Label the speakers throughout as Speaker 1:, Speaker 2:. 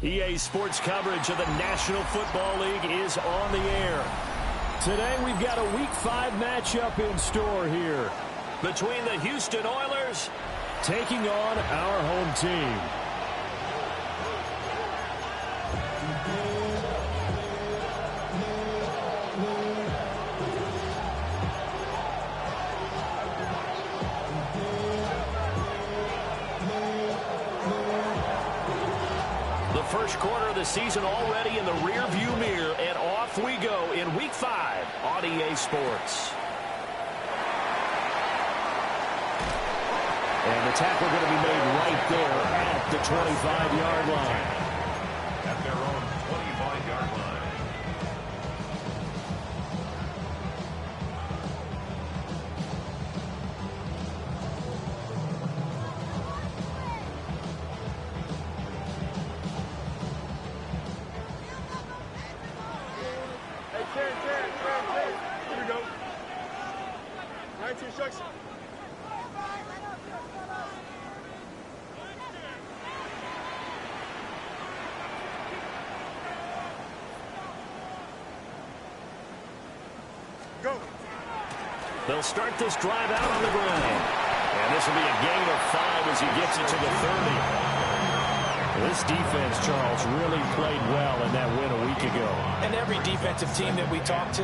Speaker 1: EA Sports coverage of the National Football League is on the air. Today we've got a Week 5 matchup in store here between the Houston Oilers taking on our home team. First quarter of the season already in the rear-view mirror, and off we go in Week 5 on EA Sports. And the tackle going to be made right there at the 25-yard line.
Speaker 2: At their own 25-yard line.
Speaker 3: Here we go. 19 instruction. Go.
Speaker 1: They'll start this drive out on the ground. And this will be a gain of 5 as he gets it to the 30. This defense, Charles, really played well in that win a week ago.
Speaker 4: And every defensive team that we talk to,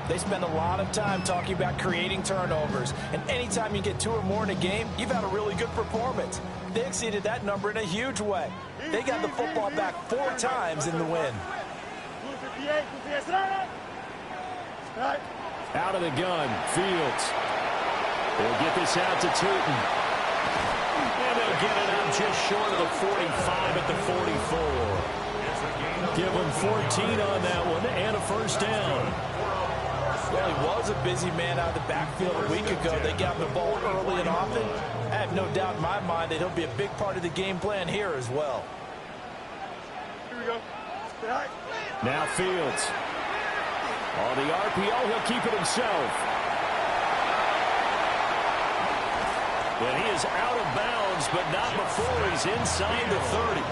Speaker 4: they spend a lot of time talking about creating turnovers. And anytime you get 2 or more in a game, you've had a really good performance. They exceeded that number in a huge way. They got the football back 4 times in the win.
Speaker 1: Out of the gun, Fields. They'll get this out to Tootin. And they'll get it out just short of the 45 at the 44. Give them 14 on that one and a first down.
Speaker 4: Well, he was a busy man out of the backfield a week ago. They got him the ball early and often. I have no doubt in my mind that he'll be a big part of the game plan here as well.
Speaker 3: Here we go.
Speaker 1: Now Fields. On the RPO, he'll keep it himself. And he is out of bounds, but not before he's inside the 30.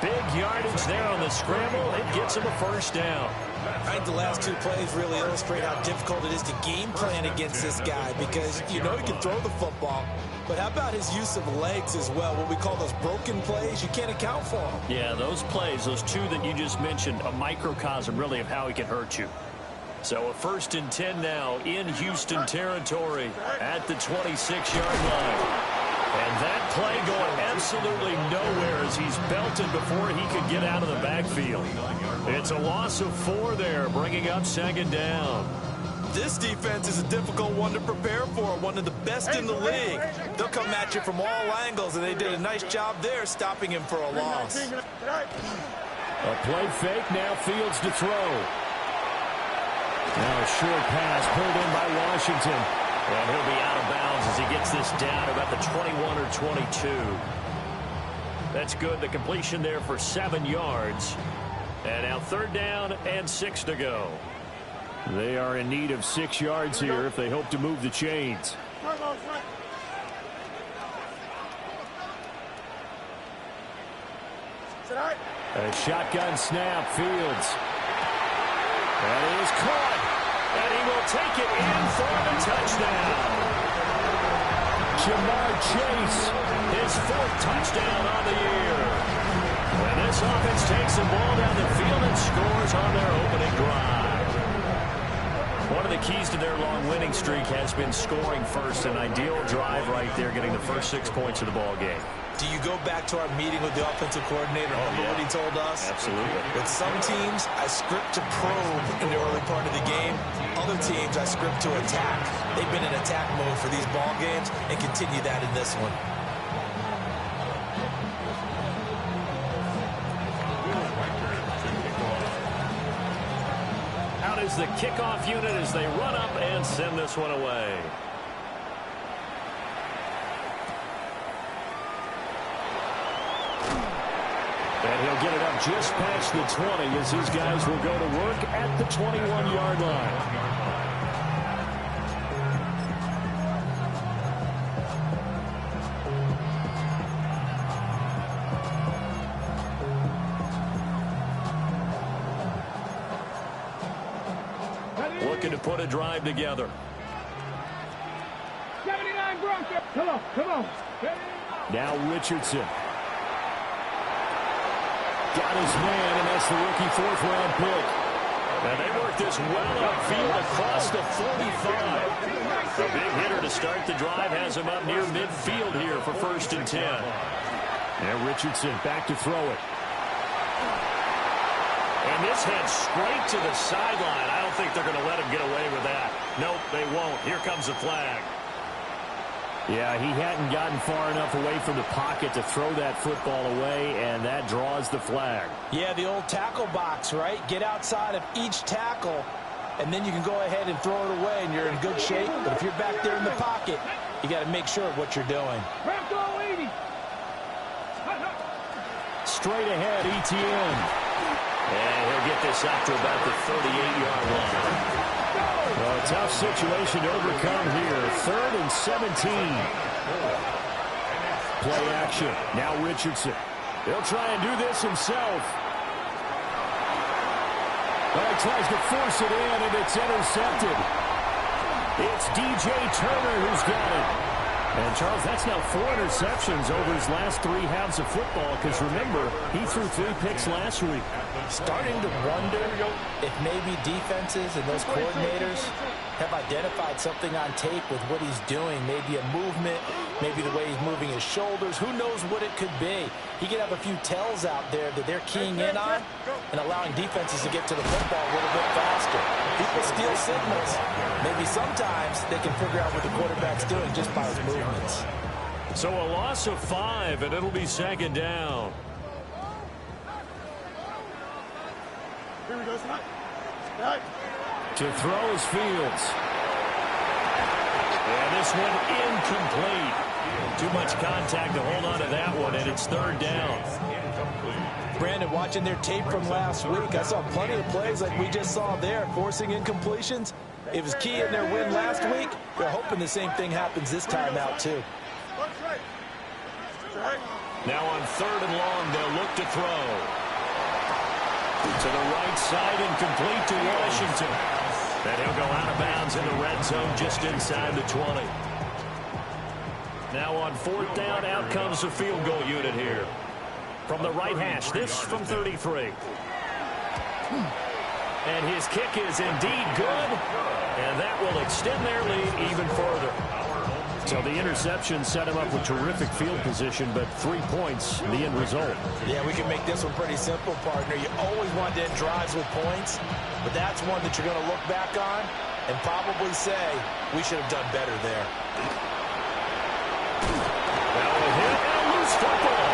Speaker 1: Big yardage there on the scramble. It gets him a first down.
Speaker 4: I think the last 2 plays really illustrate how difficult it is to game plan against this guy because you know he can throw the football, but how about his use of legs as well? What we call those broken plays, you can't account for them.
Speaker 1: Yeah, those plays, those 2 that you just mentioned, a microcosm really of how he can hurt you. So a 1st and 10 now in Houston territory at the 26-yard line. And that play going absolutely nowhere as he's belted before he could get out of the backfield. It's a loss of 4 there, bringing up 2nd down.
Speaker 4: This defense is a difficult one to prepare for, one of the best in the league. They'll come at you from all angles, and they did a nice job there stopping him for a loss.
Speaker 1: A play fake, now Fields to throw. Now a short pass pulled in by Washington. And he'll be out of bounds as he gets this down about the 21 or 22. That's good. The completion there for 7 yards. And now 3rd down and 6 to go. They are in need of 6 yards here if they hope to move the chains. A shotgun snap, Fields. And he is caught. And he will take it in for the touchdown. Jamar Chase, his 4th touchdown on the year. And this offense takes the ball down the field and scores on their opening drive. One of the keys to their long winning streak has been scoring first. An ideal drive right there, getting the first 6 points of the ball game.
Speaker 4: Do you go back to our meeting with the offensive coordinator? Remember what he told us?
Speaker 1: Absolutely.
Speaker 4: With some teams, I script to probe in the early part of the game. Other teams, I script to attack. They've been in attack mode for these ball games and continue that in this one.
Speaker 1: Out out as the kickoff unit as they run up and send this one away. And he'll get it up just past the 20 as his guys will go to work at the 21-yard line. Looking to put a drive together.
Speaker 3: 79 Bronco. Come on, come on.
Speaker 1: Now Richardson. Got his man, and that's the rookie fourth-round pick. And they work this well upfield across the 45. A big hitter to start the drive has him up near midfield here for 1st and 10. And Richardson back to throw it. And this heads straight to the sideline. I don't think they're going to let him get away with that. Nope, they won't. Here comes the flag. Yeah, he hadn't gotten far enough away from the pocket to throw that football away, and that draws the flag.
Speaker 4: Yeah, the old tackle box, right? Get outside of each tackle, and then you can go ahead and throw it away, and you're in good shape. But if you're back there in the pocket, you got to make sure of what you're doing.
Speaker 1: Straight ahead, ETN. And he'll get this out to about the 38-yard line. Well, a tough situation to overcome here. 3rd and 17. Play action. Now Richardson. He'll try and do this himself. Well, he tries to force it in, and it's intercepted. It's DJ Turner who's got it. And, Charles, that's now 4 interceptions over his last 3 halves of football, because, remember, he threw 3 picks last week.
Speaker 4: Starting to wonder if maybe defenses and those coordinators have identified something on tape with what he's doing. Maybe a movement, maybe the way he's moving his shoulders. Who knows what it could be? He could have a few tells out there that they're keying in on and allowing defenses to get to the football a little bit faster. People steal signals. Maybe sometimes they can figure out what the quarterback's doing just by his movements.
Speaker 1: So a loss of 5, and it'll be 2nd down.
Speaker 3: Here we go, Scott.
Speaker 1: To throw is Fields. And this one incomplete. Too much contact to hold on to that one, and it's 3rd down.
Speaker 4: Brandon, watching their tape from last week, I saw plenty of plays like we just saw there, forcing incompletions. It was key in their win last week. They're hoping the same thing happens this time out, too.
Speaker 1: Now on 3rd and long, they'll look to throw. To the right side and complete to Washington. And he'll go out of bounds in the red zone just inside the 20. Now on 4th down, out comes the field goal unit here. From the right hash, this from 33. And his kick is indeed good. And that will extend their lead even further. So the interception set him up with terrific field position, but 3 points, the end result.
Speaker 4: Yeah, we can make this one pretty simple, partner. You always want to end drives with points, but that's one that you're going to look back on and probably say, we should have done better there.
Speaker 1: Now a hit and a loose football.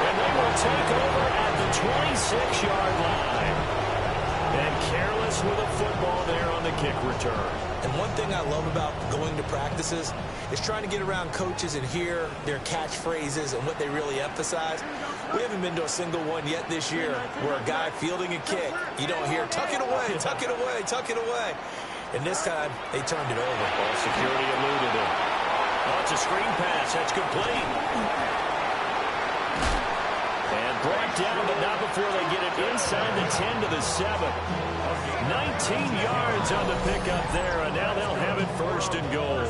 Speaker 1: And they will take over at the 26-yard line. And careless with a football there on the kick return.
Speaker 4: And one thing I love about going to practices is trying to get around coaches and hear their catchphrases and what they really emphasize. We haven't been to a single one yet this year where a guy fielding a kick, you don't hear, tuck it away, tuck it away, tuck it away. And this time, they turned it over.
Speaker 1: Ball security eluded it. Oh, it's a screen pass. That's complete. And brought down, but not before they get it inside the 10 to the 7. 19 yards on the pickup there, and now they'll have it 1st and goal.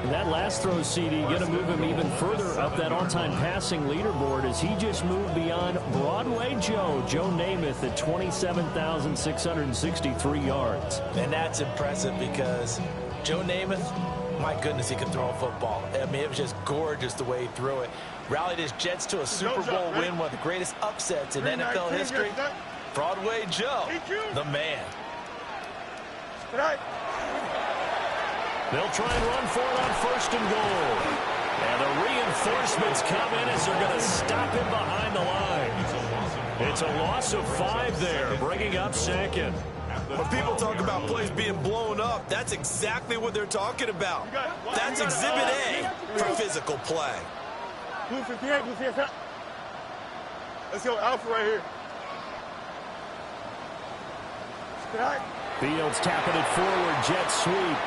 Speaker 1: And that last throw, CD, going to move him even further up that all-time passing leaderboard as he just moved beyond Broadway Joe Namath at 27,663 yards.
Speaker 4: And that's impressive because Joe Namath, my goodness, he could throw a football. I mean, it was just gorgeous the way he threw it. Rallied his Jets to a Super Bowl win, one of the greatest upsets in NFL history. Broadway Joe, the man.
Speaker 1: They'll try and run for it on 1st and goal. And the reinforcements come in as they're going to stop him behind the line. It's a loss of 5 there, bringing up 2nd.
Speaker 4: When people talk about plays being blown up, that's exactly what they're talking about. That's Exhibit A for physical play.
Speaker 3: Blue 58, blue 58. Let's go, Alpha right here.
Speaker 1: Fields tapping it forward, jet sweep.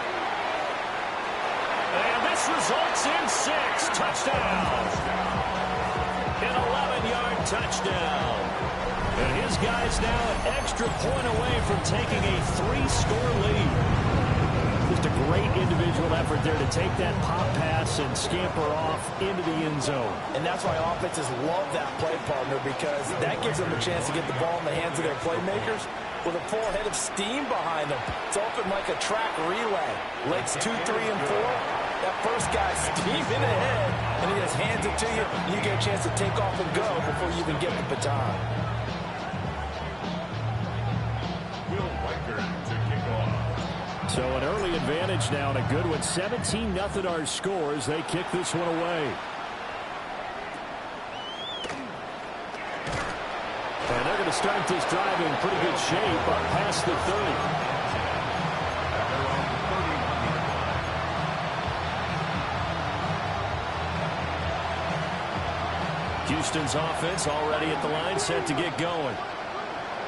Speaker 1: And this results in 6. Touchdown. An 11-yard touchdown. And his guy's now an extra point away from taking a 3-score lead. Just a great individual effort there to take that pop pass and scamper off into the end zone.
Speaker 4: And that's why offenses love that play, partner, because that gives them a chance to get the ball in the hands of their playmakers with a full head of steam behind them. It's often like a track relay. Legs 2, 3, and 4. That first guy's steaming ahead, and he just hands it to you, and you get a chance to take off and go before you even get the baton.
Speaker 1: So an early advantage now and a good one. 17-0 our scores. They kick this one away. And they're going to start this drive in pretty good shape up past the 30. Houston's offense already at the line, set to get going.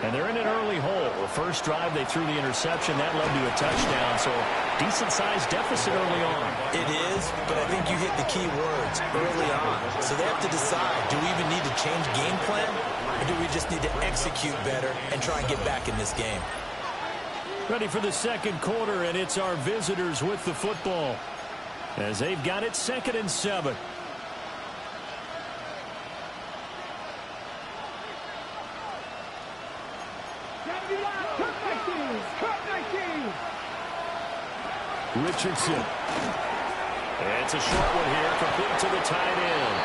Speaker 1: And they're in an early hole. The first drive, they threw the interception. That led to a touchdown, so decent-sized deficit early on.
Speaker 4: It is, but I think you hit the key words early on. So they have to decide, do we even need to change game plan, or do we just need to execute better and try and get back in this game?
Speaker 1: Ready for the second quarter, and it's our visitors with the football as they've got it 2nd and 7. Richardson. It's a short one here, complete to the tight end.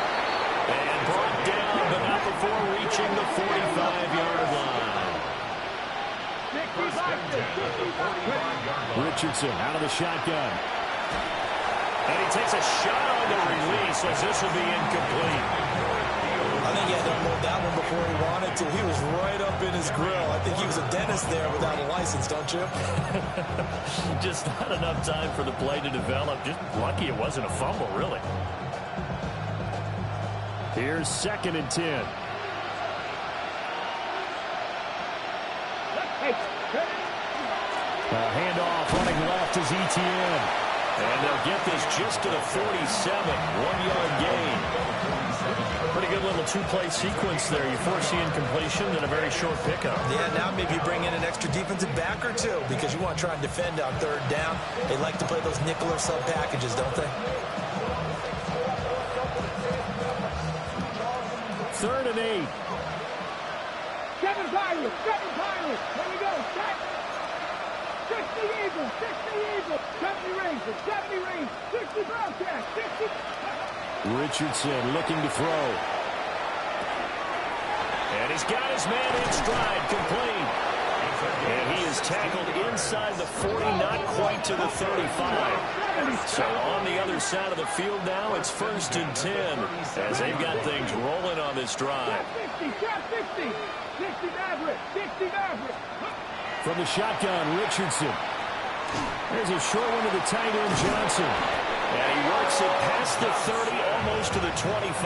Speaker 1: And brought down, but not before reaching the 45-yard line. Richardson out of the shotgun. And he takes a shot on the release as this will be incomplete.
Speaker 4: I think he had to unload that one before he wanted to. He was right up in his grill. I think he was a dentist there without a license, don't you?
Speaker 1: Just not enough time for the play to develop. Just lucky it wasn't a fumble, really. Here's 2nd and 10. A handoff running left is ETN. And they'll get this just to the 47. 1-yard gain. Pretty good little two-play sequence there. You force the incompletion and a very short pickup.
Speaker 4: Yeah, now maybe you bring in an extra defensive back or two because you want to try and defend on 3rd down. They like to play those nickel or sub packages, don't they?
Speaker 1: 3rd and 8.
Speaker 3: 7 Pirates, 7 Pirates. Here we go, set. 60 Eagles, 60 Eagles. 70 Rangers, 70 Rangers. 60 Bobcats, 60.
Speaker 1: Richardson looking to throw. And he's got his man in stride, complete. And he is tackled inside the 40, not quite to the 35. So on the other side of the field now, it's 1st and 10 as they've got things rolling on this drive.
Speaker 3: 60, 60, 60 Maverick, 60 Maverick.
Speaker 1: From the shotgun, Richardson. There's a short one to the tight end, Johnson. And he works it past the 30, almost to the 25.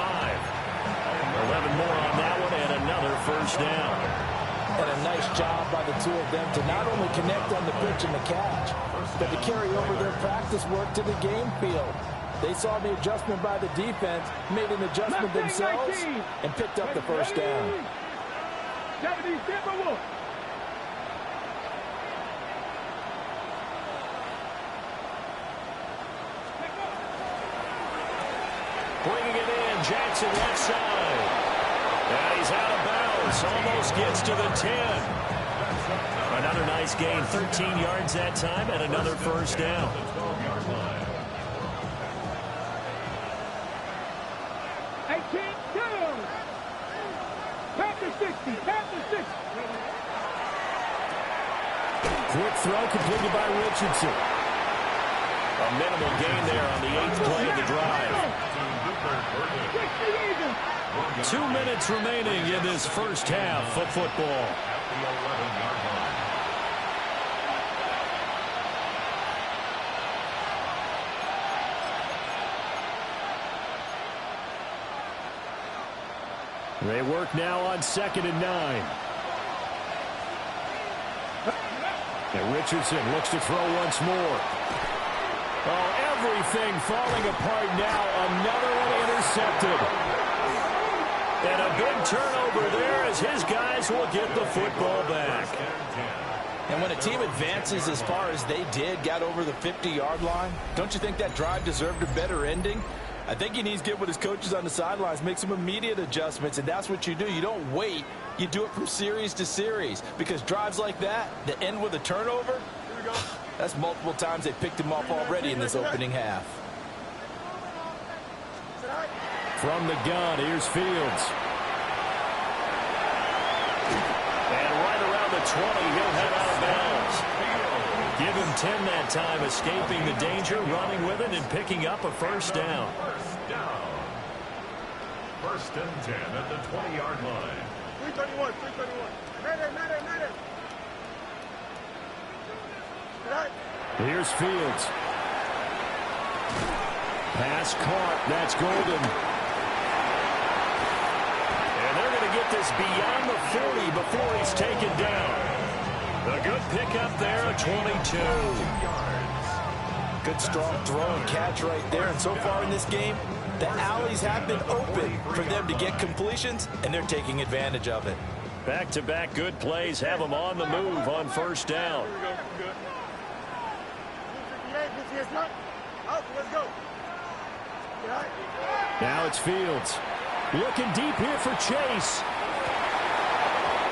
Speaker 1: 11 more on that one, and another 1st down.
Speaker 4: And a nice job by the two of them to not only connect on the pitch and the catch, but to carry over their practice work to the game field. They saw the adjustment by the defense, made an adjustment themselves, and picked up the 1st down.
Speaker 3: 70 Timberwolves.
Speaker 1: Bringing it in, Jackson left side. And he's out of bounds, almost gets to the 10. Another nice gain, 13 yards that time, and another 1st down.
Speaker 3: 18-2. Panther 60, Panther 60.
Speaker 1: Quick throw completed by Richardson. A minimal gain there on the 8th play of the drive. 2 minutes remaining in this first half of football. They work now on 2nd and 9. And Richardson looks to throw once more. Oh, everything falling apart now. Another one intercepted. And a big turnover there as his guys will get the football back.
Speaker 4: And when a team advances as far as they did, got over the 50-yard line, don't you think that drive deserved a better ending? I think he needs to get with his coaches on the sidelines, make some immediate adjustments, and that's what you do. You don't wait. You do it from series to series, because drives like that end with a turnover, that's multiple times they picked him off already in this opening half.
Speaker 1: From the gun, here's Fields. And right around the 20, he'll head out of bounds. Give him 10 that time, escaping the danger, running with it, and picking up a first down.
Speaker 2: First and 10 at the 20-yard line.
Speaker 3: 331, 331. Mayday.
Speaker 1: Here's Fields. Pass caught. That's Golden. And they're going to get this beyond the 40 before he's taken down. A good pickup there, a 22.
Speaker 4: Good strong throw and catch right there. And so far in this game, the alleys have been open for them to get completions, and they're taking advantage of it.
Speaker 1: Back-to-back good plays have them on the move on first down. Now it's Fields. Looking deep here for Chase.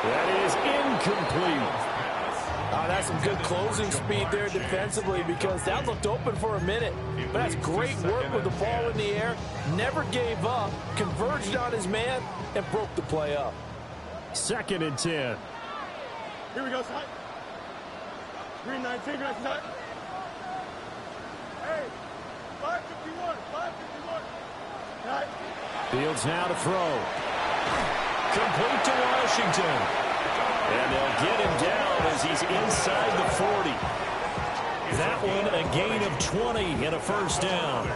Speaker 1: That is incomplete.
Speaker 4: Oh, that's some good closing speed there defensively, because that looked open for a minute. But that's great work with the ball in the air. Never gave up, converged on his man, and broke the play up.
Speaker 1: 2nd and 10.
Speaker 3: Here we go, son. 319, right side. Hey, 551, 551. Right.
Speaker 1: Fields now to throw. Complete to Washington. And they'll get him down as he's inside the 40. That one a gain of 20 and a first down.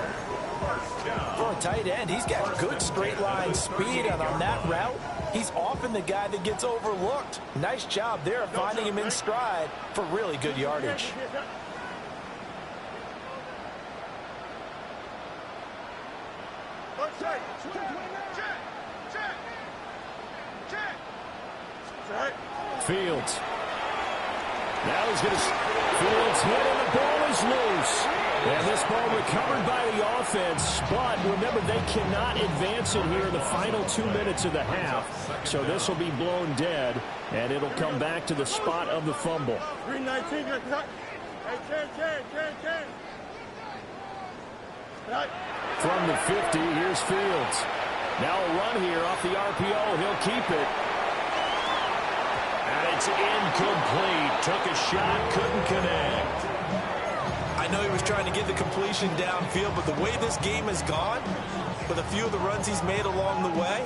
Speaker 4: For a tight end, he's got good straight line speed, and on that route, he's often the guy that gets overlooked. Nice job there of finding him in stride for really good yardage.
Speaker 1: Fields. Now he's going to... Fields hit and the ball is loose. And this ball recovered by the offense. But remember, they cannot advance it here in the final 2 minutes of the half. So this will be blown dead. And it'll come back to the spot of the fumble.
Speaker 3: 319,
Speaker 1: From the 50, here's Fields. Now a run here off the RPO. He'll keep it. And it's incomplete. Took a shot, couldn't connect.
Speaker 4: I know he was trying to get the completion downfield, but the way this game has gone, with a few of the runs he's made along the way,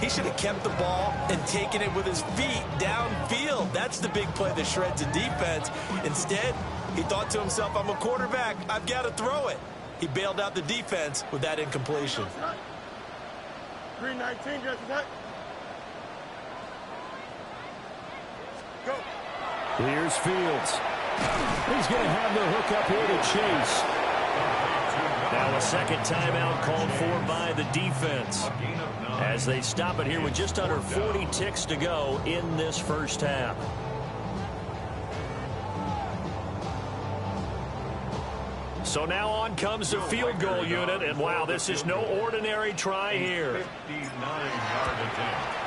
Speaker 4: he should have kept the ball and taken it with his feet downfield. That's the big play that shreds a defense. Instead, he thought to himself, I'm a quarterback, I've got to throw it. He bailed out the defense with that incompletion.
Speaker 3: 319, go.
Speaker 1: Here's Fields. He's going to have the hook up here to Chase. Now a second timeout called for by the defense as they stop it here with just under 40 ticks to go in this first half. So now on comes the field goal unit, and wow, this is no ordinary try here.
Speaker 2: 59-yard attempt.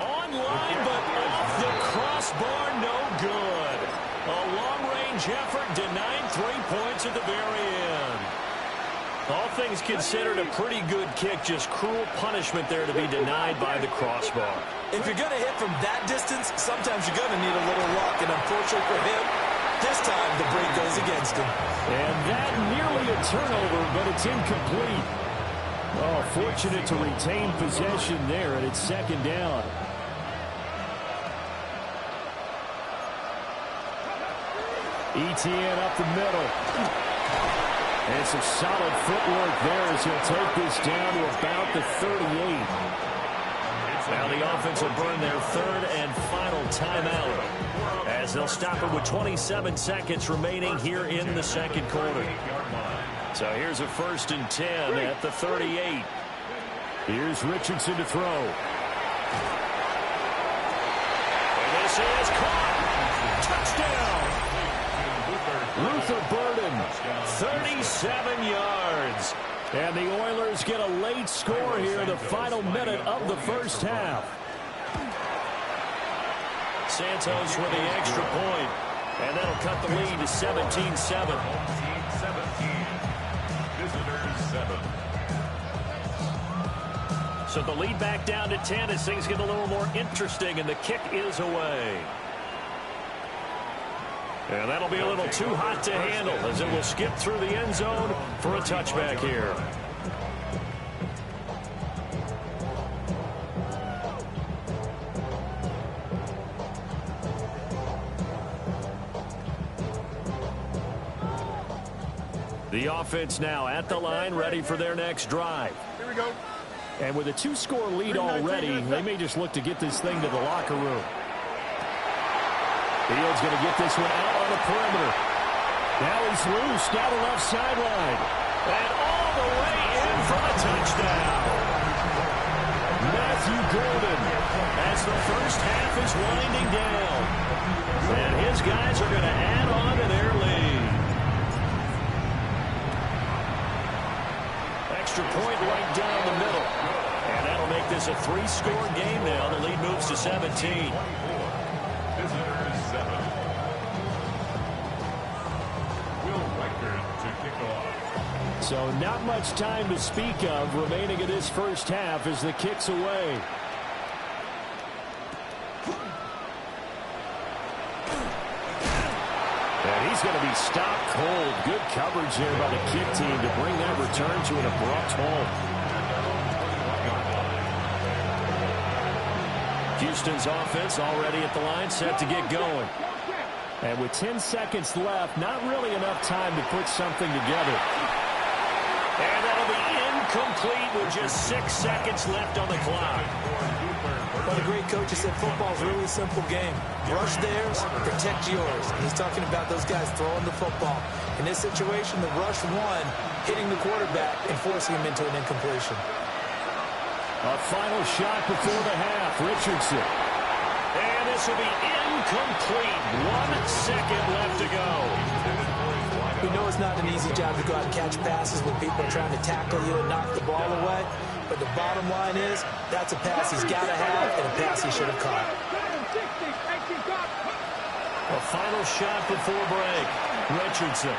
Speaker 1: Online, but off the crossbar, no good. A long-range effort denied 3 points at the very end. All things considered, a pretty good kick, just cruel punishment there to be denied by the crossbar.
Speaker 4: If you're going to hit from that distance, sometimes you're going to need a little luck, and unfortunately for him, this time the break goes against him.
Speaker 1: And that nearly a turnover, but it's incomplete. Oh, fortunate to retain possession there, and it's second down. Etienne up the middle. And some solid footwork there as he'll take this down to about the 38. Now the offense will burn their third and final timeout as they'll stop it with 27 seconds remaining here in the second quarter. So here's a 1st and 10 at the 38. Here's Richardson to throw. And this is caught. Touchdown. Luther Burden, 37 yards. And the Oilers get a late score here in the final minute of the first half. Santos with the extra point, and that'll cut the lead to 17-7.
Speaker 2: Visitors 7.
Speaker 1: So the lead back down to 10 as things get a little more interesting, and the kick is away. And that'll be a little too hot to handle as it will skip through the end zone for a touchback here. The offense now at the line, ready for their next drive.
Speaker 3: Here we go.
Speaker 1: And with a 2-score lead already, they may just look to get this thing to the locker room. Fields going to get this one out on the perimeter. Now he's loose down the left sideline. And all the way in for a touchdown. Matthew Golden as the first half is winding down. And his guys are going to add on to their lead. Extra point right down the middle. And that'll make this a 3-score game now. The lead moves to 17.
Speaker 2: Visitors 7. Will Reichert to kick off.
Speaker 1: So not much time to speak of remaining in this first half as the kick's away. And he's going to be stopped cold. Good coverage there by the kick team to bring that return to an abrupt halt. Houston's offense already at the line, set to get going. And with 10 seconds left, not really enough time to put something together. And that'll be incomplete with just 6 seconds left on the clock.
Speaker 4: One of the great coaches said football is really a simple game. Rush theirs, protect yours. And he's talking about those guys throwing the football. In this situation, the rush won, hitting the quarterback and forcing him into an incompletion.
Speaker 1: A final shot before the half. Richardson. And this will be incomplete. 1 second left to go.
Speaker 4: We know it's not an easy job to go out and catch passes when people are trying to tackle you and knock the ball away. But the bottom line is, that's a pass he's got to have and a pass he should have caught.
Speaker 1: A final shot before break. Richardson.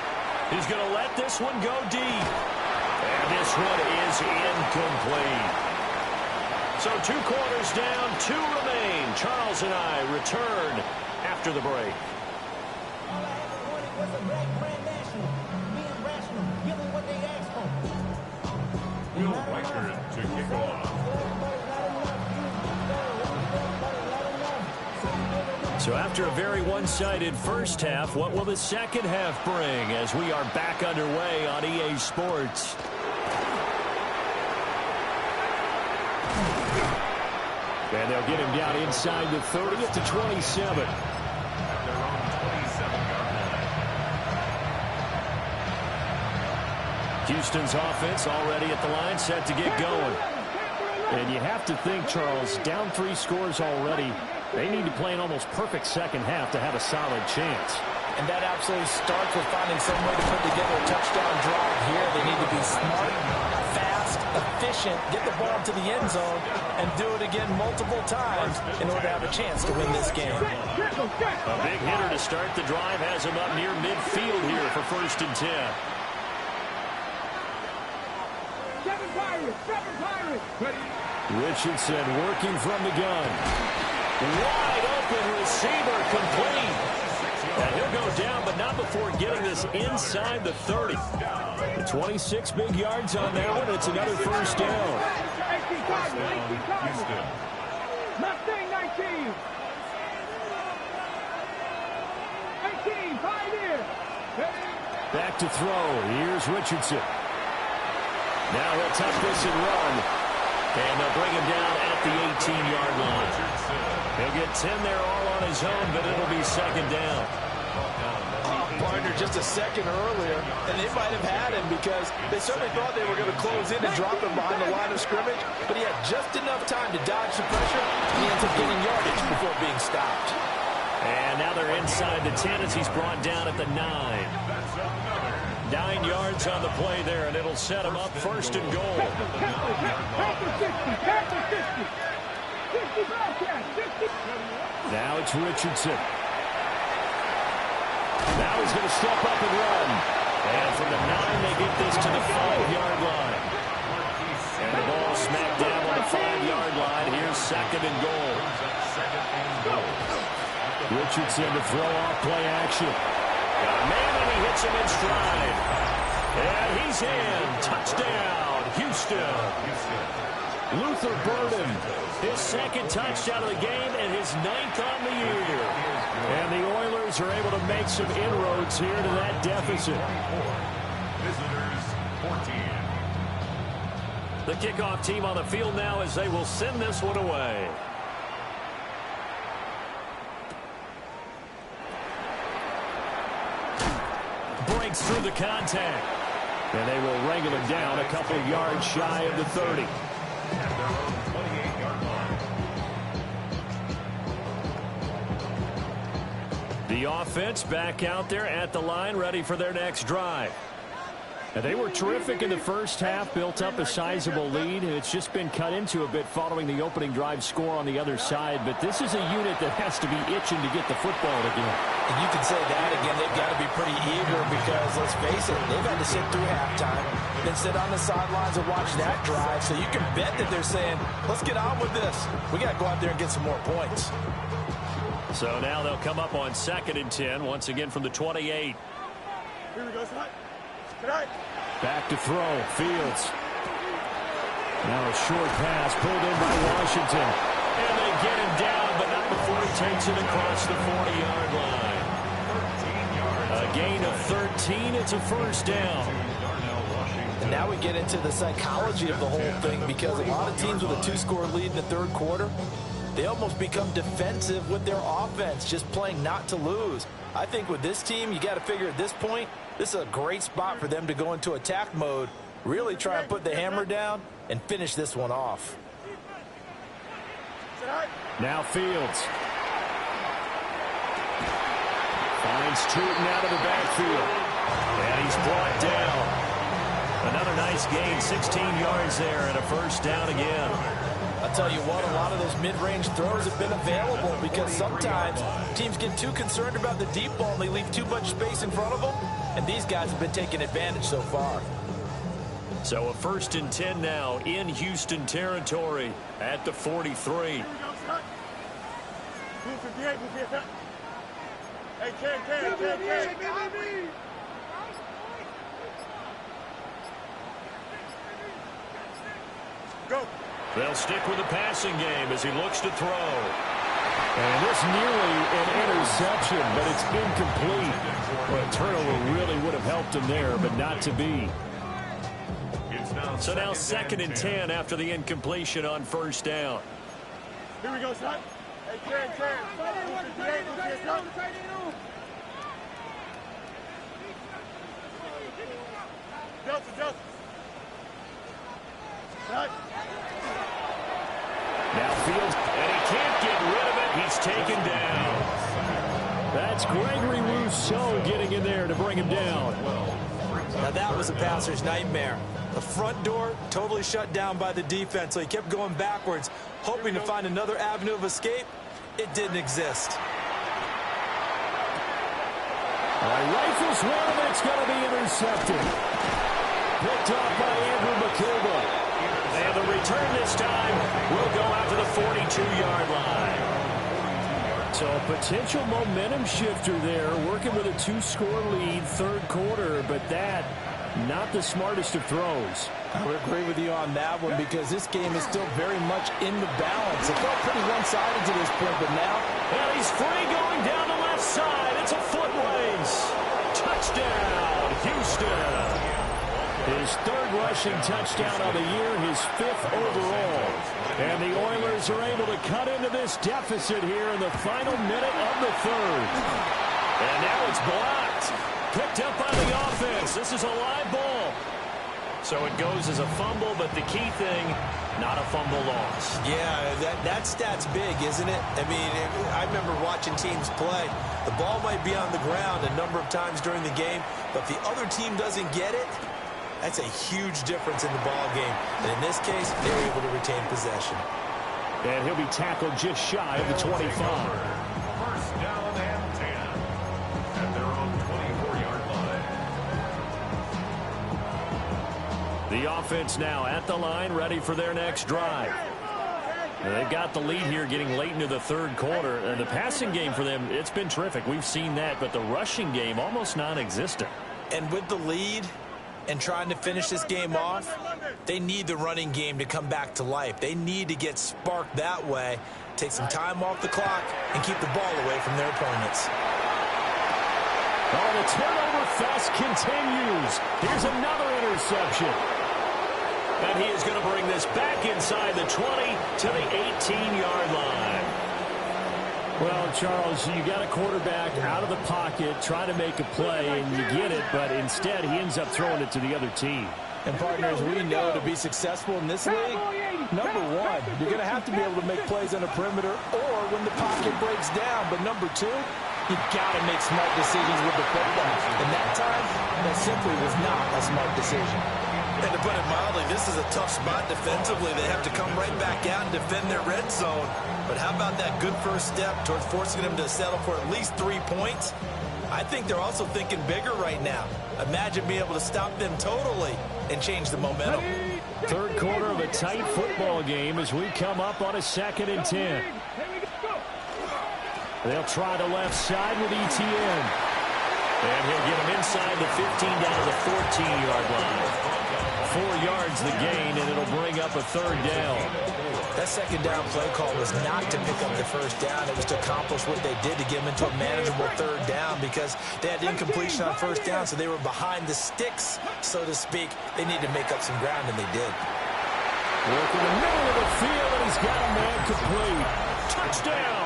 Speaker 1: He's going to let this one go deep. And this one is incomplete. So 2 quarters down, 2 remain. Charles and I return after the break.
Speaker 2: Will Reichert to kick off.
Speaker 1: So after a very one-sided first half, what will the second half bring as we are back underway on EA Sports? And they'll get him down inside the 30 at the 27.
Speaker 2: At their own 27-yard line.
Speaker 1: Houston's offense already at the line, set to get going. And you have to think, Charles, down 3 scores already. They need to play an almost perfect second half to have a solid chance.
Speaker 4: And that absolutely starts with finding some way to put together a touchdown drive here. They need to be smart, fast, efficient, get the ball to the end zone, and do it again multiple times in order to have a chance to win this game.
Speaker 1: A big hitter to start the drive has him up near midfield here for 1st and 10.
Speaker 3: 7 Pirates.
Speaker 1: Richardson working from the gun. Wide open receiver complete. And he'll go down, but not before getting this inside the 30. The 26 big yards on that one. It's another first down.
Speaker 2: Houston.
Speaker 3: Mustang 19. 18, Pioneer.
Speaker 1: Back to throw. Here's Richardson. Now he'll tuck this and run. And they'll bring him down at the 18-yard line. He'll get 10 there all on his own, but it'll be second down.
Speaker 4: Partner just a second earlier, and they might have had him because they certainly thought they were going to close in and drop him behind the line of scrimmage, but he had just enough time to dodge the pressure, and he ends up getting yardage before being stopped.
Speaker 1: And now they're inside the 10 as he's brought down at the 9. 9 yards on the play there, and it'll set him up first and goal. Now it's Richardson. Now he's going to step up and run. And from the 9, they get this to the 5-yard line. And the ball smacked down on the 5-yard line. Here's second and goal. Richardson to throw off play action. Got a man, and he hits him in stride. And he's in. Touchdown, Houston. Luther Burden, his second touchdown of the game and his 9th on the year. And the Oilers are able to make some inroads here to that deficit.
Speaker 2: Visitors 14.
Speaker 1: The kickoff team on the field now as they will send this one away. Breaks through the contact. And they will wrangle him down a couple yards shy of the 30.
Speaker 2: At their own 28-yard line.
Speaker 1: The offense back out there at the line, ready for their next drive. And they were terrific in the first half, built up a sizable lead, and it's just been cut into a bit following the opening drive score on the other side. But this is a unit that has to be itching to get the football again.
Speaker 4: And you can say that again, they've got to be pretty eager because, let's face it, they've had to sit through halftime, then sit on the sidelines and watch that drive. So you can bet that they're saying, let's get on with this. We got to go out there and get some more points.
Speaker 1: So now they'll come up on 2nd and 10, once again from the 28.
Speaker 3: Here we go, son. Tonight.
Speaker 1: Back to throw, Fields. Now a short pass pulled in by Washington. And they get him down, but not before he takes it across the 40-yard line. A gain of 13, it's a first down.
Speaker 4: And now we get into the psychology of the whole thing because a lot of teams with a 2-score lead in the third quarter, they almost become defensive with their offense, just playing not to lose. I think with this team, you got to figure at this point, this is a great spot for them to go into attack mode, really try and put the hammer down and finish this one off.
Speaker 1: Now Fields. Finds Tootin out of the backfield. And he's brought down. Another nice gain, 16 yards there, and a first down again.
Speaker 4: I'll tell you what, a lot of those mid-range throws have been available because sometimes teams get too concerned about the deep ball and they leave too much space in front of them, and these guys have been taking advantage so far.
Speaker 1: So a 1st and 10 now in Houston territory at the 43.
Speaker 3: Hey, Ken. Go.
Speaker 1: They'll stick with the passing game as he looks to throw. And this nearly an interception, but it's incomplete. Well, a turnover really would have helped him there, but not to be. So now 2nd and 10 after the incompletion on first down.
Speaker 3: Here we go, son. Hey, Ken. Delta.
Speaker 1: Now Fields, and he can't get rid of it. He's taken down. That's Gregory Rousseau getting in there to bring him down.
Speaker 4: Now that was a passer's nightmare. The front door totally shut down by the defense, so he kept going backwards, hoping to find another avenue of escape. It didn't exist.
Speaker 1: Rifles one, and it's going to be intercepted. Picked off by Andrew McKilba. And the return this time will go out to the 42-yard line. So a potential momentum shifter there, working with a 2-score lead, third quarter, but that, not the smartest of throws.
Speaker 4: I would agree with you on that one because this game is still very much in the balance. It felt pretty one-sided to this point, but now...
Speaker 1: And he's free going down the left side. It's a foot race. Touchdown, Houston. His third rushing touchdown of the year, his fifth overall. And the Oilers are able to cut into this deficit here in the final minute of the third. And now it's blocked. Picked up by the offense. This is a live ball. So it goes as a fumble, but the key thing, not a fumble loss.
Speaker 4: Yeah, that stat's big, isn't it? I mean, I remember watching teams play. The ball might be on the ground a number of times during the game, but if the other team doesn't get it, that's a huge difference in the ball game. And in this case, they were able to retain possession.
Speaker 1: And he'll be tackled just shy of the 25.
Speaker 2: First down and 10 at their own 24-yard line.
Speaker 1: The offense now at the line, ready for their next drive. And they've got the lead here getting late into the third quarter. And the passing game for them, it's been terrific. We've seen that, but the rushing game almost non-existent.
Speaker 4: And with the lead and trying to finish this game off, they need the running game to come back to life. They need to get sparked that way, take some time off the clock, and keep the ball away from their opponents.
Speaker 1: Oh, the turnover fest continues. Here's another interception. And he is going to bring this back inside the 20 to the 18-yard line. Well, Charles, you got a quarterback out of the pocket trying to make a play, and you get it, but instead he ends up throwing it to the other team.
Speaker 4: And, partners, we know to be successful in this league, number one, you're going to have to be able to make plays on the perimeter or when the pocket breaks down. But number two, you got to make smart decisions with the football. And that time, that simply was not a smart decision. And to put it mildly, this is a tough spot defensively. They have to come right back out and defend their red zone. But how about that good first step towards forcing them to settle for at least 3 points? I think they're also thinking bigger right now. Imagine being able to stop them totally and change the momentum.
Speaker 1: Third quarter of a tight football game as we come up on a 2nd and 10. They'll try the left side with ETN. And he'll get him inside the 15 down to the 14-yard line. 4 yards the gain, and it'll bring up a third down.
Speaker 4: That second down play call was not to pick up the first down. It was to accomplish what they did to get them into a manageable third down because they had incompletion on first down, so they were behind the sticks, so to speak. They needed to make up some ground, and they did.
Speaker 1: Work in the middle of the field, and he's got a man complete. Touchdown!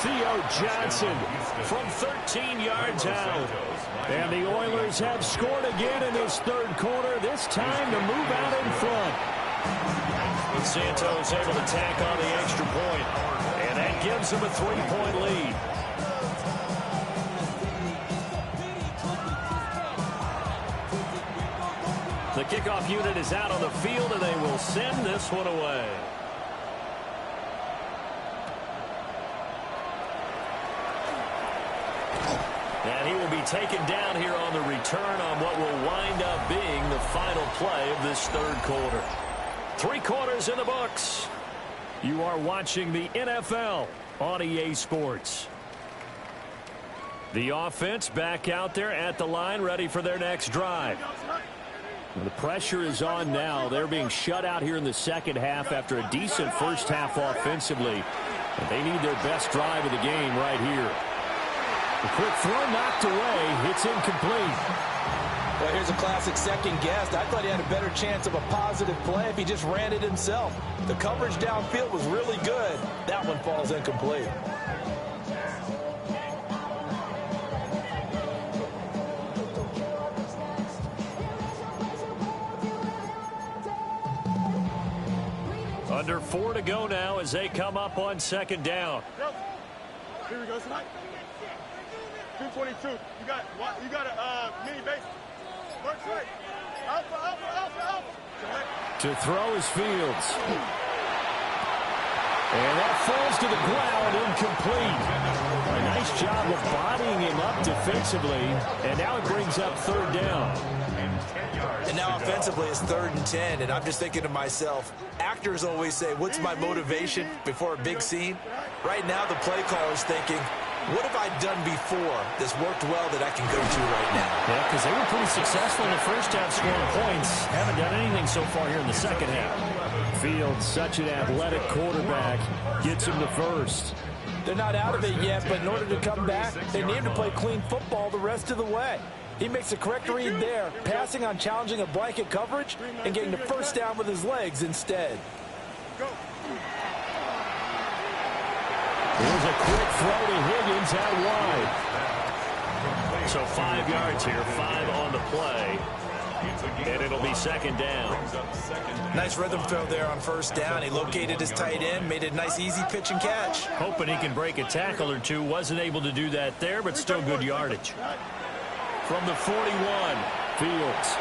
Speaker 1: Theo Johnson from 13 yards out. And the Oilers have scored again in this third quarter, this time to move out in front. Santos able to tack on the extra point, and that gives him a 3-point lead. The kickoff unit is out on the field, and they will send this one away. And he will be taken down here on the return on what will wind up being the final play of this third quarter. 3 quarters in the books. You are watching the NFL on EA Sports. The offense back out there at the line, ready for their next drive. The pressure is on now. They're being shut out here in the second half after a decent first half offensively. And they need their best drive of the game right here. The quick throw knocked away. It's incomplete.
Speaker 4: Well, here's a classic second guess. I thought he had a better chance of a positive play if he just ran it himself. The coverage downfield was really good. That one falls incomplete.
Speaker 1: Under 4 to go now as they come up on second down.
Speaker 3: Here we go, tonight. 222. You got a mini base. Works right. Alpha.
Speaker 1: To throw is Fields. And that falls to the ground, incomplete. A nice job of bodying him up defensively. And now it brings up third down.
Speaker 4: And now offensively it's 3rd and 10. And I'm just thinking to myself, actors always say, what's my motivation before a big scene? Right now the play caller is thinking, what have I done before that's worked well that I can go to right now?
Speaker 1: Yeah, because they were pretty successful in the first half scoring points. Haven't done anything so far here in the second half. Fields, such an athletic quarterback, gets him to first.
Speaker 4: They're not out of it yet, but in order to come back, they need to play clean football the rest of the way. He makes the correct read there, passing on challenging a blanket coverage and getting the first down with his legs instead.
Speaker 1: Here's a quick throw to Higgins out wide. So 5 yards here, 5 on the play. And it'll be second down.
Speaker 4: Nice rhythm throw there on first down. He located his tight end, made a nice easy pitch and catch.
Speaker 1: Hoping he can break a tackle or two. Wasn't able to do that there, but still good yardage. From the 41, Fields.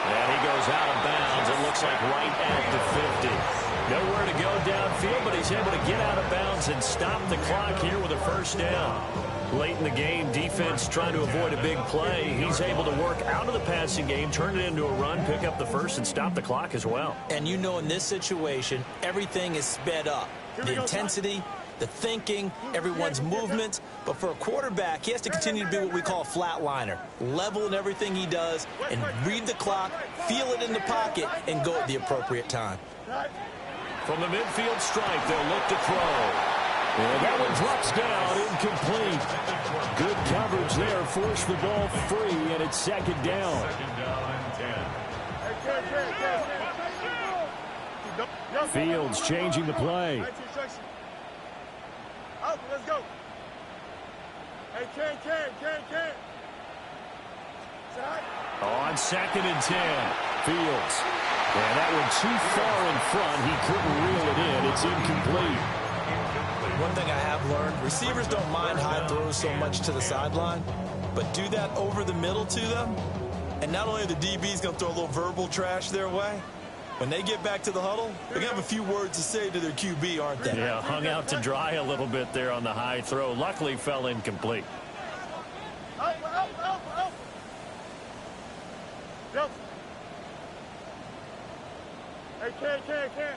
Speaker 1: And he goes out of bounds. It looks like right at the 50. Nowhere to go downfield, but he's able to get out of bounds and stop the clock here with a first down. Late in the game, defense trying to avoid a big play. He's able to work out of the passing game, turn it into a run, pick up the first, and stop the clock as well.
Speaker 4: And you know in this situation, everything is sped up. The intensity, the thinking, everyone's movement. But for a quarterback, he has to continue to be what we call a flatliner. Level in everything he does and read the clock, feel it in the pocket, and go at the appropriate time.
Speaker 1: From the midfield stripe, they'll look to throw. And that one drops down, incomplete. Good coverage there, forced the ball free, and it's second down. Fields changing the play.
Speaker 3: Out, let's go. Hey, Ken.
Speaker 1: On 2nd and 10, Fields. And that one too far in front. He couldn't reel it in. It's incomplete.
Speaker 4: One thing I have learned, receivers don't mind high throws so much to the sideline, but do that over the middle to them, and not only are the DBs going to throw a little verbal trash their way, when they get back to the huddle, they're going to have a few words to say to their QB, aren't they?
Speaker 1: Yeah, hung out to dry a little bit there on the high throw. Luckily, fell incomplete.
Speaker 3: Out. Yep. Hey, Ken.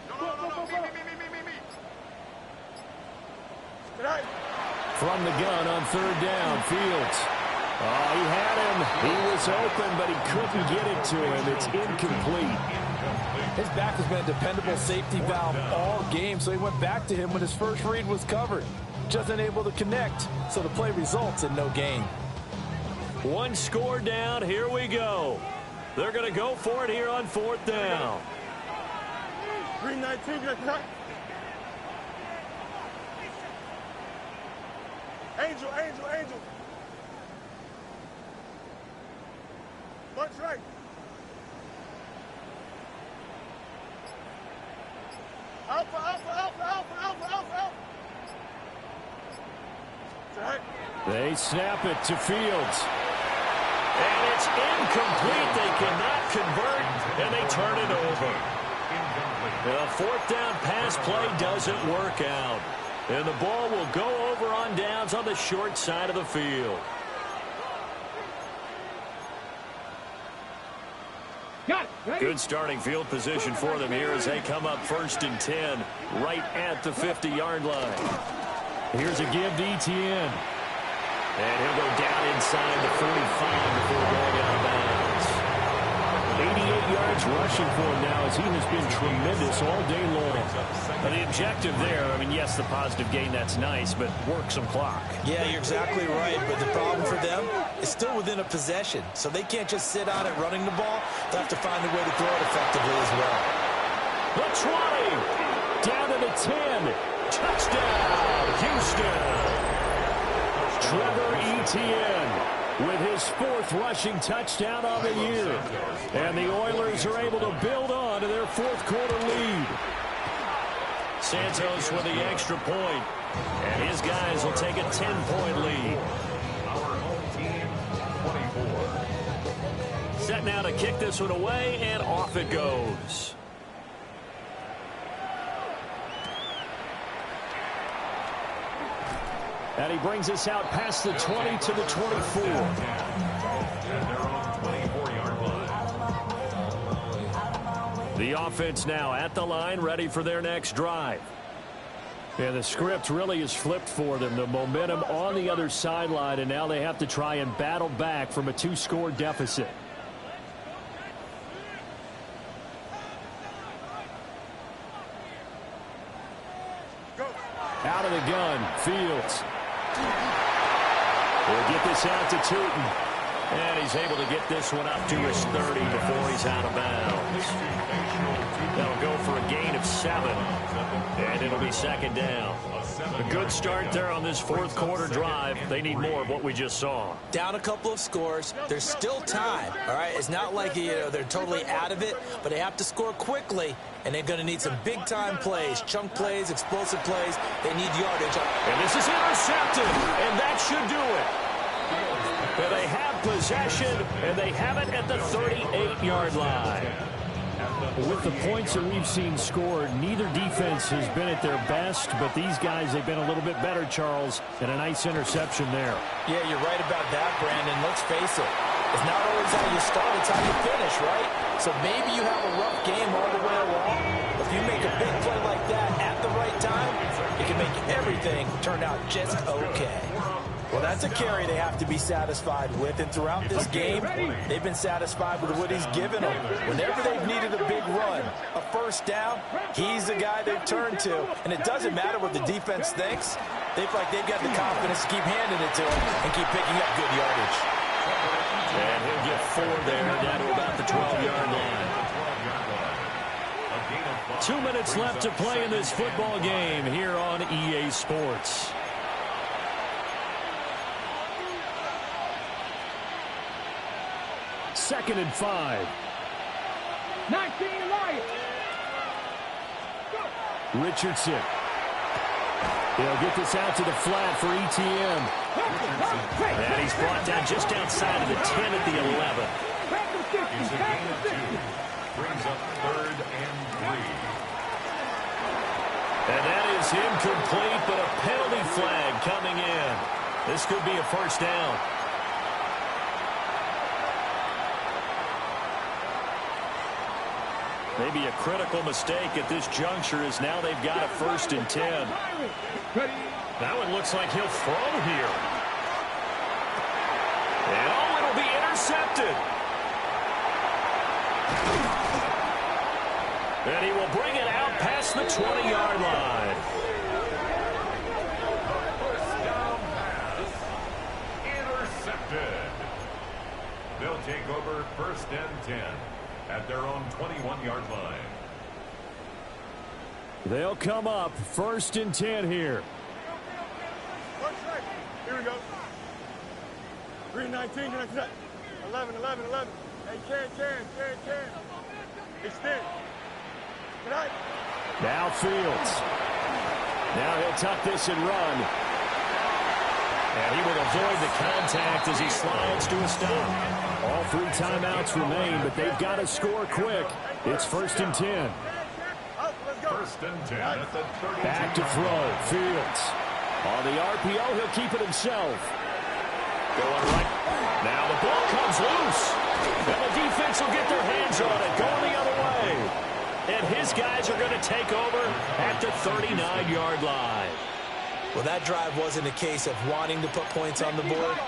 Speaker 3: No. Me.
Speaker 1: From the gun on 3rd down, Fields. Oh, he had him. He was open, but he couldn't get it to him. It's incomplete.
Speaker 4: His back has been a dependable safety valve all game, so he went back to him when his first read was covered. Just unable to connect, so the play results in no gain.
Speaker 1: One score down. Here we go. They're going to go for it here on 4th down.
Speaker 3: 319. Angel. Bunch right. Alpha.
Speaker 1: They snap it to Fields. And it's incomplete. They cannot convert, and they turn it over. The 4th down pass play doesn't work out. And the ball will go over on downs on the short side of the field. Good starting field position for them here as they come up 1st and 10 right at the 50-yard line. Here's a give to Etienne. And he'll go down inside the 45 before going out of bounds. 88 yards rushing for him now as he has been tremendous all day long. But the objective there, I mean, yes, the positive gain, that's nice, but work some clock.
Speaker 4: Yeah, you're exactly right, but the problem for them is still within a possession, so they can't just sit on it running the ball. They'll have to find a way to throw it effectively as well.
Speaker 1: The 20, down to the 10, touchdown, Houston. Trevor Etienne with his 4th rushing touchdown on the year. And the Oilers are able to build on to their 4th quarter lead. Santos with the extra point. And his guys will take a 10-point lead.
Speaker 2: Our home team, 24.
Speaker 1: Set now to kick this one away, and off it goes. And he brings us out past the 20 to the 24.
Speaker 2: And their own 24-yard line.
Speaker 1: The offense now at the line, ready for their next drive. And the script really is flipped for them. The momentum on the other sideline, and now they have to try and battle back from a 2-score deficit. Out of the gun, Fields. We'll get this out to Tootin. And he's able to get this one up to his 30 before he's out of bounds. That'll go for a gain of 7. And it'll be second down. A good start there on this fourth quarter drive. They need more of what we just saw.
Speaker 4: Down a couple of scores. There's still time. All right, it's not like they're totally out of it, but they have to score quickly, and they're going to need some big-time plays, chunk plays, explosive plays. They need yardage.
Speaker 1: And this is intercepted, and that should do it. But they have possession, and they have it at the 38-yard line.
Speaker 5: With the points that we've seen scored, neither defense has been at their best, but these guys, they've been a little bit better, Charles, and a nice interception there.
Speaker 4: Yeah, you're right about that, Brandon. Let's face it. It's not always how you start, it's how you finish, right? So maybe you have a rough game all the way along. If you make a big play like that at the right time, it can make everything turn out just okay. Well, that's a carry they have to be satisfied with, and throughout this game, they've been satisfied with what he's given them. Whenever they've needed a big run, a first down, he's the guy they've turned to. And it doesn't matter what the defense thinks. They feel like they've got the confidence to keep handing it to him and keep picking up good yardage.
Speaker 1: And he'll get 4 there, down to about the 12-yard line. 2 minutes left to play in this football game here on EA Sports. Second and 5.
Speaker 3: 19 Lions.
Speaker 5: Richardson. He'll get this out to the flat for ETN.
Speaker 1: And he's brought down just outside of the 10 at the 11.
Speaker 2: Brings up 3rd and 3.
Speaker 1: And that is incomplete, but a penalty flag coming in. This could be a first down. Maybe a critical mistake at this juncture is now they've got a 1st and 10. That one looks like he'll throw here. And oh, it'll be intercepted. And he will bring it out past the 20-yard line.
Speaker 2: First down pass. Intercepted. They'll take over 1st and 10 at their own 21-yard line.
Speaker 5: They'll come up 1st and 10 here.
Speaker 6: Here we go. 3-19, 11. Hey, Ken. Extend. Tonight.
Speaker 5: Now Fields. Now he'll tuck this and run.
Speaker 1: And he will avoid the contact as he slides to a stop.
Speaker 5: All 3 timeouts remain, but they've got to score quick. It's 1st and 10.
Speaker 2: 1st and 10 at the 32.
Speaker 5: Back to throw. Fields. On the RPO, he'll keep it himself.
Speaker 1: Going right. Now the ball comes loose. And the defense will get their hands on it. Going the other way. And his guys are going to take over at the 39-yard line.
Speaker 4: Well, that drive wasn't a case of wanting to put points on the board.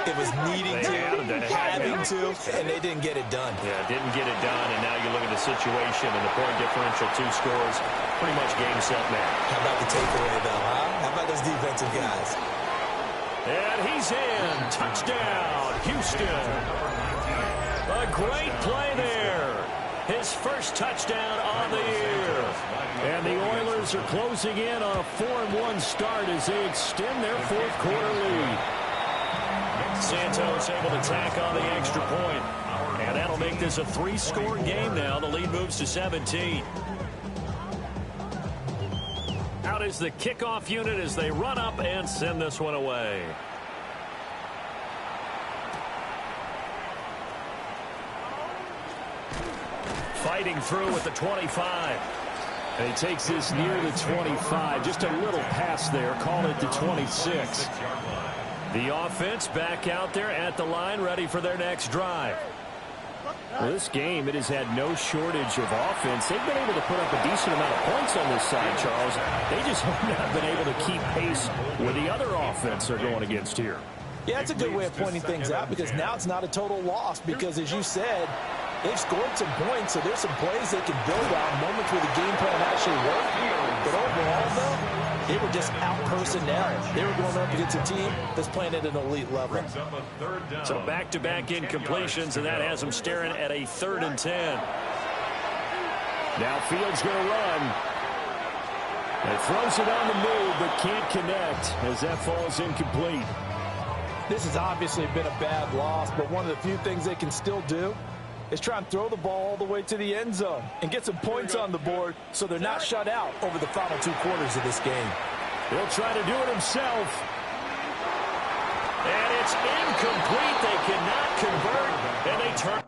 Speaker 4: It was needing to, having to, and they didn't get it done.
Speaker 1: Yeah, didn't get it done, and now you look at the situation and the point differential, 2 scores, pretty much game, set, match.
Speaker 4: How about the takeaway, though, huh? How about those defensive guys?
Speaker 1: And he's in. Touchdown, Houston. A great play there. His first touchdown on the year.
Speaker 5: And the Oilers are closing in on a 4-1 start as they extend their 4th quarter lead.
Speaker 1: Santos able to tack on the extra point. And that'll make this a 3-score game now. The lead moves to 17. Out is the kickoff unit as they run up and send this one away. Fighting through with the 25.
Speaker 5: And he takes this near the 25. Just a little pass there. Call it the 26.
Speaker 1: The offense back out there at the line, ready for their next drive.
Speaker 5: Well, this game, it has had no shortage of offense. They've been able to put up a decent amount of points on this side, Charles. They just have not been able to keep pace with the other offense they're going against here.
Speaker 4: Yeah, that's a good way of pointing things out because now it's not a total loss because, as you said, They've scored some points, so there's some plays they can build on, moments where the game plan actually worked. But overall, though, they were just out-personnel. They were going up against a team that's playing at an elite level.
Speaker 1: So back-to-back incompletions, and that has them staring at a 3rd and 10. Now Fields going to run. He throws it on the move, but can't connect as that falls incomplete.
Speaker 4: This has obviously been a bad loss, but one of the few things they can still do is try and throw the ball all the way to the end zone and get some points on the board so they're not shut out over the final 2 quarters of this game.
Speaker 1: He'll try to do it himself. And it's incomplete. They cannot convert, and they turn.